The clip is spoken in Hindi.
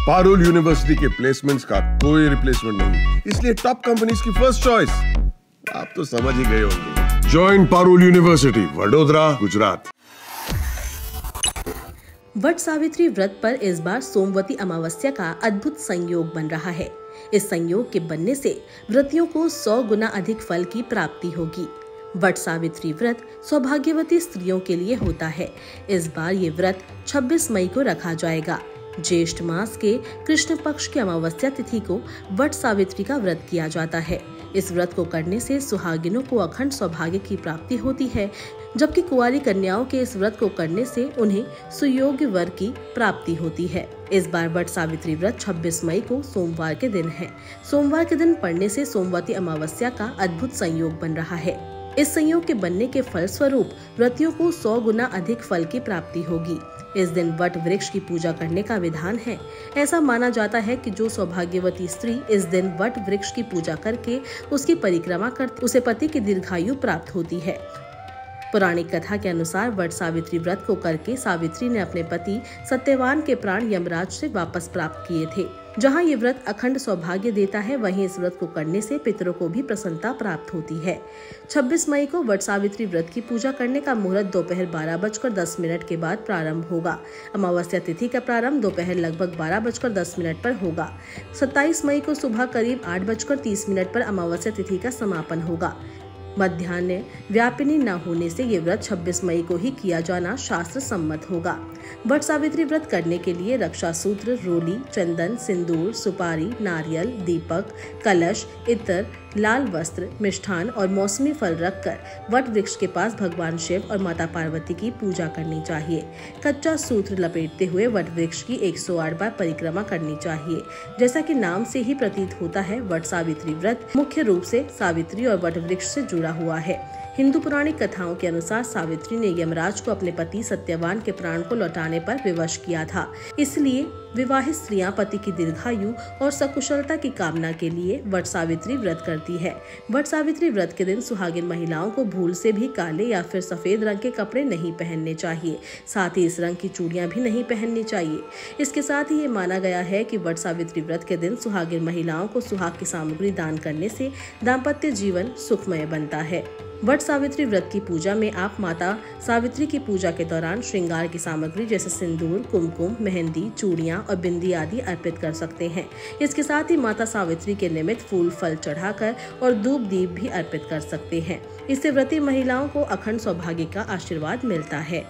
पारुल यूनिवर्सिटी के प्लेसमेंट्स का कोई रिप्लेसमेंट नहीं, इसलिए टॉप कंपनीज की फर्स्ट चॉइस। आप तो समझ ही गए होंगे। Join Parul university, Vadodara, Gujarat. वट सावित्री व्रत पर इस बार सोमवती अमावस्या का अद्भुत संयोग बन रहा है। इस संयोग के बनने से व्रतियों को 100 गुना अधिक फल की प्राप्ति होगी। वट सावित्री व्रत सौभाग्यवती स्त्रियों के लिए होता है। इस बार ये व्रत 26 मई को रखा जाएगा। ज्येष्ठ मास के कृष्ण पक्ष की अमावस्या तिथि को वट सावित्री का व्रत किया जाता है। इस व्रत को करने से सुहागिनों को अखंड सौभाग्य की प्राप्ति होती है, जबकि कुंवारी कन्याओं के इस व्रत को करने से उन्हें सुयोग्य वर की प्राप्ति होती है। इस बार वट सावित्री व्रत 26 मई को सोमवार के दिन है। सोमवार के दिन पड़ने से सोमवती अमावस्या का अद्भुत संयोग बन रहा है। इस संयोग के बनने के फल स्वरूप व्रतियों को 100 गुना अधिक फल की प्राप्ति होगी। इस दिन वट वृक्ष की पूजा करने का विधान है। ऐसा माना जाता है कि जो सौभाग्यवती स्त्री इस दिन वट वृक्ष की पूजा करके उसकी परिक्रमा करती, उसे पति की दीर्घायु प्राप्त होती है। पौराणिक कथा के अनुसार वट सावित्री व्रत को करके सावित्री ने अपने पति सत्यवान के प्राण यमराज से वापस प्राप्त किए थे। जहां ये व्रत अखंड सौभाग्य देता है, वहीं इस व्रत को करने से पितरों को भी प्रसन्नता प्राप्त होती है। 26 मई को वट सावित्री व्रत की पूजा करने का मुहूर्त दोपहर 12:10 के बाद प्रारंभ होगा। अमावस्या तिथि का प्रारंभ दोपहर लगभग 12:10 पर होगा। 27 मई को सुबह करीब 8:30 पर अमावस्या तिथि का समापन होगा। मध्याह्न व्यापिनी न होने से ये व्रत 26 मई को ही किया जाना शास्त्र सम्मत होगा। वट सावित्री व्रत करने के लिए रक्षा सूत्र, रोली, चंदन, सिंदूर, सुपारी, नारियल, दीपक, कलश, इत्र, लाल वस्त्र, मिष्ठान और मौसमी फल रखकर वट वृक्ष के पास भगवान शिव और माता पार्वती की पूजा करनी चाहिए। कच्चा सूत्र लपेटते हुए वट वृक्ष की 108 बार परिक्रमा करनी चाहिए। जैसा कि नाम से ही प्रतीत होता है, वट सावित्री व्रत मुख्य रूप से सावित्री और वट वृक्ष से जुड़ा हुआ है। हिंदू पौराणिक कथाओं के अनुसार सावित्री ने यमराज को अपने पति सत्यवान के प्राण को लौटाने पर विवश किया था। इसलिए विवाहित स्त्रियां पति की दीर्घायु और सकुशलता की कामना के लिए वट सावित्री व्रत करती है। वट सावित्री व्रत के दिन सुहागिन महिलाओं को भूल से भी काले या फिर सफेद रंग के कपड़े नहीं पहनने चाहिए। साथ ही इस रंग की चूड़ियां भी नहीं पहननी चाहिए। इसके साथ ही ये माना गया है कि वट सावित्री व्रत के दिन सुहागिन महिलाओं को सुहाग की सामग्री दान करने से दाम्पत्य जीवन सुखमय बनता है। वट सावित्री व्रत की पूजा में आप माता सावित्री की पूजा के दौरान श्रृंगार की सामग्री जैसे सिंदूर, कुमकुम, मेहंदी, चूड़ियां और बिंदी आदि अर्पित कर सकते हैं। इसके साथ ही माता सावित्री के निमित्त फूल फल चढ़ाकर और धूप दीप भी अर्पित कर सकते हैं। इससे व्रती महिलाओं को अखंड सौभाग्य का आशीर्वाद मिलता है।